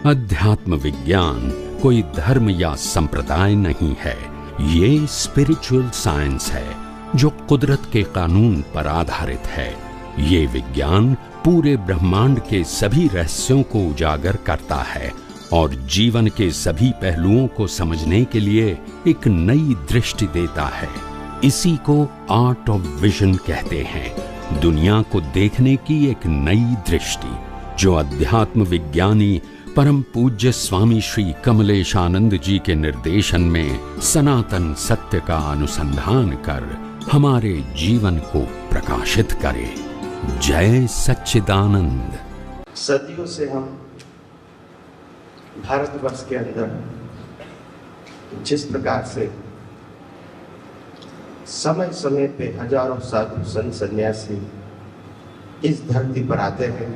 अध्यात्म विज्ञान कोई धर्म या संप्रदाय नहीं है, ये स्पिरिचुअल साइंस है जो कुदरत के कानून पर आधारित है। ये विज्ञान पूरे ब्रह्मांड के सभी रहस्यों को उजागर करता है और जीवन के सभी पहलुओं को समझने के लिए एक नई दृष्टि देता है। इसी को आर्ट ऑफ विजन कहते हैं, दुनिया को देखने की एक नई दृष्टि, जो अध्यात्म विज्ञानी परम पूज्य स्वामी श्री कमलेशानंद जी के निर्देशन में सनातन सत्य का अनुसंधान कर हमारे जीवन को प्रकाशित करे। जय सच्चिदानंद। सदियों से हम भारतवर्ष के अंदर जिस प्रकार से समय समय पे हजारों साधु संत सन्यासी इस धरती पर आते हैं,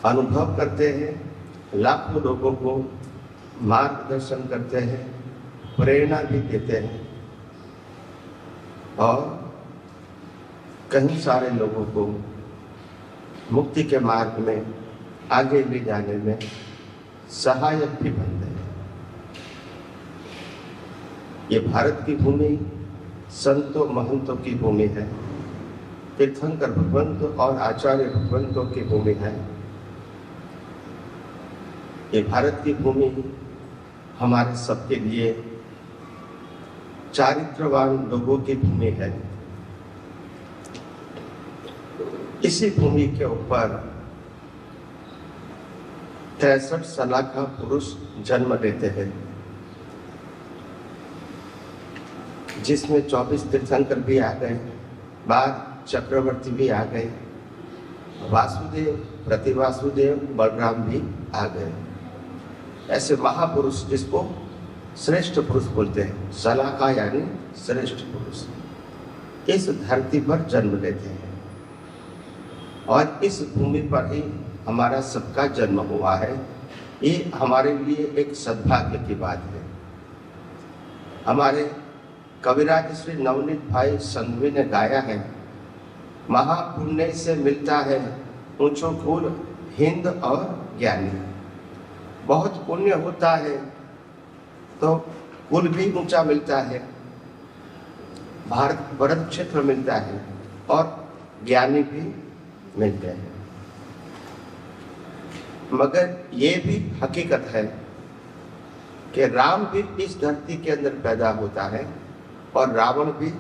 अनुभव करते हैं, लाखों लोगों को मार्गदर्शन करते हैं, प्रेरणा भी देते हैं और कई सारे लोगों को मुक्ति के मार्ग में आगे ले जाने में सहायक भी बनते हैं। ये भारत की भूमि संतों महंतों की भूमि है, तीर्थंकर भगवंतों और आचार्य भगवंतों की भूमि है। ये भारत की भूमि हमारे सबके लिए चारित्रवान लोगों की भूमि है। इसी भूमि के ऊपर 63 सलाखा पुरुष जन्म लेते हैं, जिसमें 24 तीर्थंकर भी आ गए, बाद चक्रवर्ती भी आ गए, वासुदेव, प्रतिवासुदेव, बलराम भी आ गए। ऐसे महापुरुष जिसको श्रेष्ठ पुरुष बोलते हैं, सलाखा यानी श्रेष्ठ पुरुष, इस धरती पर जन्म लेते हैं और इस भूमि पर ही हमारा सबका जन्म हुआ है। ये हमारे लिए एक सद्भाग्य की बात है। हमारे कविराज श्री नवनीत भाई संघवी ने गाया है, महापुण्य से मिलता है ऊंचो कुल हिंद और ज्ञानी। बहुत पुण्य होता है तो कुल भी ऊंचा मिलता है, भारत भरत क्षेत्र मिलता है और ज्ञानी भी मिलते हैं। मगर ये भी हकीकत है कि राम भी इस धरती के अंदर पैदा होता है और रावण भी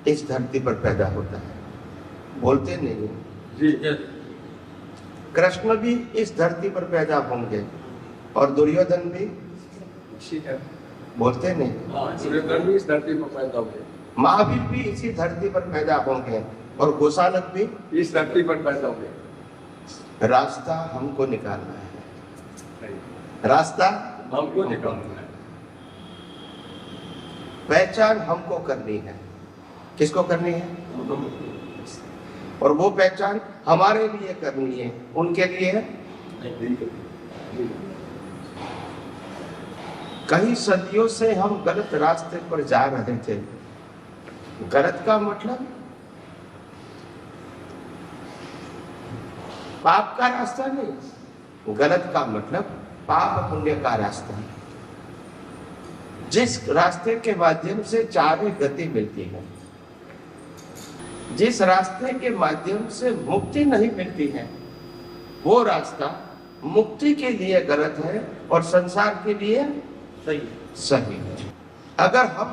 इस धरती पर पैदा होता है। बोलते नहीं, कृष्ण भी इस धरती पर पैदा होंगे और दुर्योधन भी, बोलते नहीं, दुर्योधन भी इस धरती पर पैदा होंगे, महावीर भी इसी धरती पर पैदा होंगे और गोसालक भी इस धरती पर पैदा होंगे। रास्ता हमको निकालना है, रास्ता हमको निकालना है, पहचान हमको करनी है। किसको करनी है? और वो पहचान हमारे लिए करनी है, उनके लिए कई सदियों से हम गलत रास्ते पर जा रहे थे। गलत का मतलब पाप का रास्ता नहीं, गलत का मतलब पाप पुण्य का रास्ता, जिस रास्ते के माध्यम से चारों गति मिलती है, जिस रास्ते के माध्यम से मुक्ति नहीं मिलती है, वो रास्ता मुक्ति के लिए गलत है और संसार के लिए सही है। अगर हम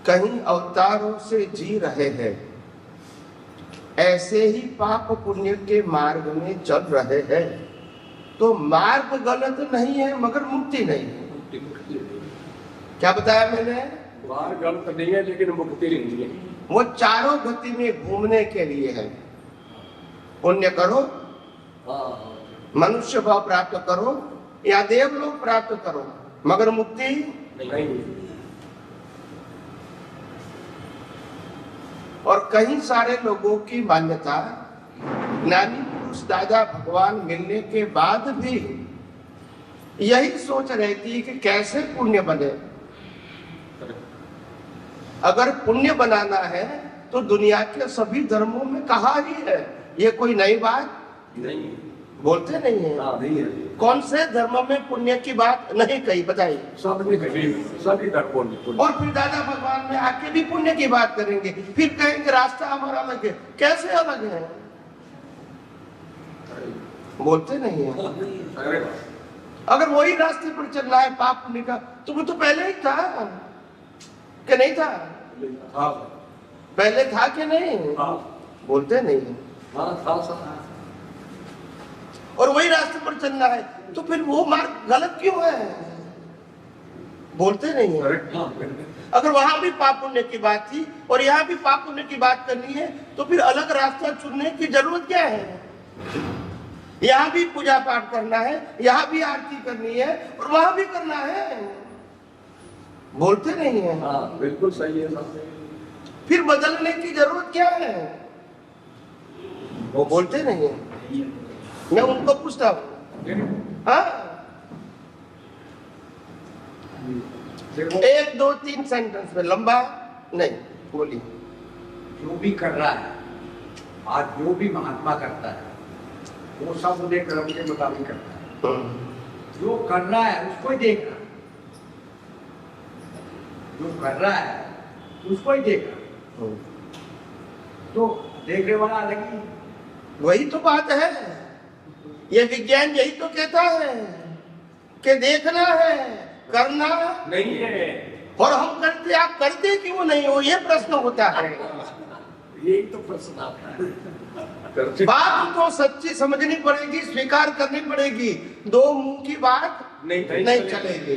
कहीं अवतारों से जी रहे हैं, ऐसे ही पाप पुण्य के मार्ग में चल रहे हैं, तो मार्ग गलत नहीं है मगर मुक्ति नहीं है। क्या बताया मैंने? मार्ग गलत नहीं है लेकिन मुक्ति नहीं है। वो चारों गति में घूमने के लिए है। पुण्य करो, मनुष्य भाव प्राप्त करो या देवलोक प्राप्त करो, मगर मुक्ति नहीं। और कई सारे लोगों की मान्यता, ज्ञानी पुरुष दादा भगवान मिलने के बाद भी यही सोच रहती है कि कैसे पुण्य बने। अगर पुण्य बनाना है तो दुनिया के सभी धर्मों में कहा ही है ये कोई नई बात नहीं, बोलते नहीं है। हाँ नहीं है। कौन से धर्म में पुण्य की बात नहीं कही बताइए? सबने कही, सभी धर्मों ने पुण्य। और फिर दादा भगवान में आके भी पुण्य की बात करेंगे, फिर कहेंगे रास्ता हमारा अलग है। कैसे अलग है? बोलते नहीं है। अरे अगर वही रास्ते पर चलना है पाप पुण्य का, तो वो तो पहले ही था कि नहीं था? हाँ पहले था कि नहीं? हाँ बोलते नहीं है। हाँ था सब। और वही रास्ते पर चलना है, तो फिर वो मार्ग गलत क्यों है? बोलते नहीं है। करेक्ट। हाँ अगर वहां भी पाप पुण्य की बात थी और यहाँ भी पाप पुण्य की बात करनी है, तो फिर अलग रास्ता चुनने की जरूरत क्या है? यहाँ भी पूजा पाठ करना है, यहाँ भी आरती करनी है और वहां भी करना है। बोलते नहीं है। हाँ बिल्कुल सही है सब। फिर बदलने की जरूरत क्या है? वो बोलते नहीं है। मैं उनको पूछता हूँ, हाँ, देखो 1 2 3 सेंटेंस में, लंबा नहीं, बोलिए। जो भी कर रहा है आज, जो भी महात्मा करता है वो सब उन्हें कर्म के मुताबिक करता है। जो कर रहा है उसको ही देख रहा है, जो कर रहा है उसको ही देख रहा है, तो देखने वाला अलग ही। वही तो बात है। ये विज्ञान यही तो कहता है कि देखना है, करना नहीं है। और हम करते, आप करते क्यों नहीं हो, ये प्रश्न होता है। यही तो प्रश्न आता है। करते बात तो सच्ची समझनी पड़ेगी, स्वीकार करनी पड़ेगी। दो मुंह की बात नहीं चलेगी।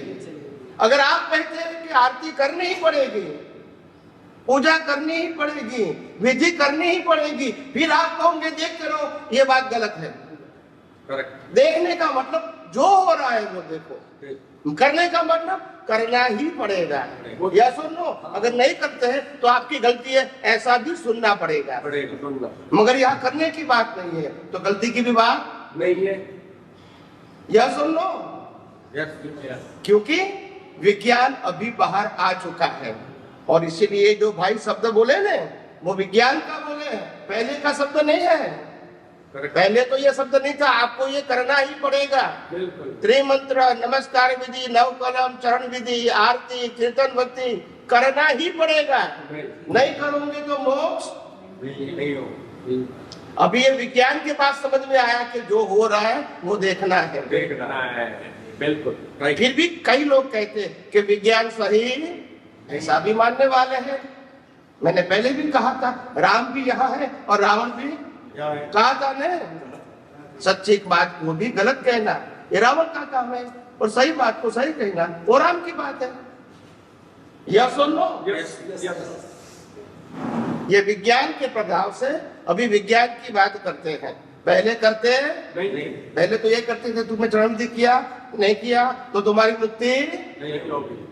अगर आप कहते हैं कि आरती करनी ही पड़ेगी, पूजा करनी ही पड़ेगी, विधि करनी ही पड़ेगी, फिर आप कहोगे देखते रहो, ये बात गलत है। करेक्ट। देखने का मतलब जो हो रहा है वो देखो, करने का मतलब करना ही पड़ेगा। या सुन लो, अगर नहीं करते हैं तो आपकी गलती है, ऐसा भी सुनना पड़ेगा। सुनना। मगर यहाँ करने की बात नहीं है तो गलती की भी बात नहीं है। यह सुन लो, यस। क्योंकि विज्ञान अभी बाहर आ चुका है। और इसीलिए जो भाई शब्द बोले ने, वो विज्ञान का बोले, पहले का शब्द नहीं है। पहले तो ये शब्द नहीं था, आपको ये करना ही पड़ेगा। बिल्कुल। त्रिमंत्र, नमस्कार विधि, नवकलम, चरण विधि, आरती, कीर्तन, भक्ति करना ही पड़ेगा। नहीं करोगे तो मोक्ष नहीं हो। अभी ये विज्ञान के पास समझ में आया कि जो हो रहा है वो देखना है। देखना है, बिल्कुल। फिर भी कई लोग कहते हैं कि विज्ञान सही, ऐसा भी मानने वाले हैं। मैंने पहले भी कहा था, राम भी यहाँ है और रावण भी कहा था ने। सच्ची बात को भी गलत कहना ये रावण का काम है, और सही बात को सही कहना वो राम की बात है। यह सुन लो, ये विज्ञान के प्रभाव से अभी विज्ञान की बात करते हैं। पहले करते नहीं। पहले तो ये करते थे, तुमने चरण विधि किया नहीं किया तो तुम्हारी मृत्यु नहीं होगी।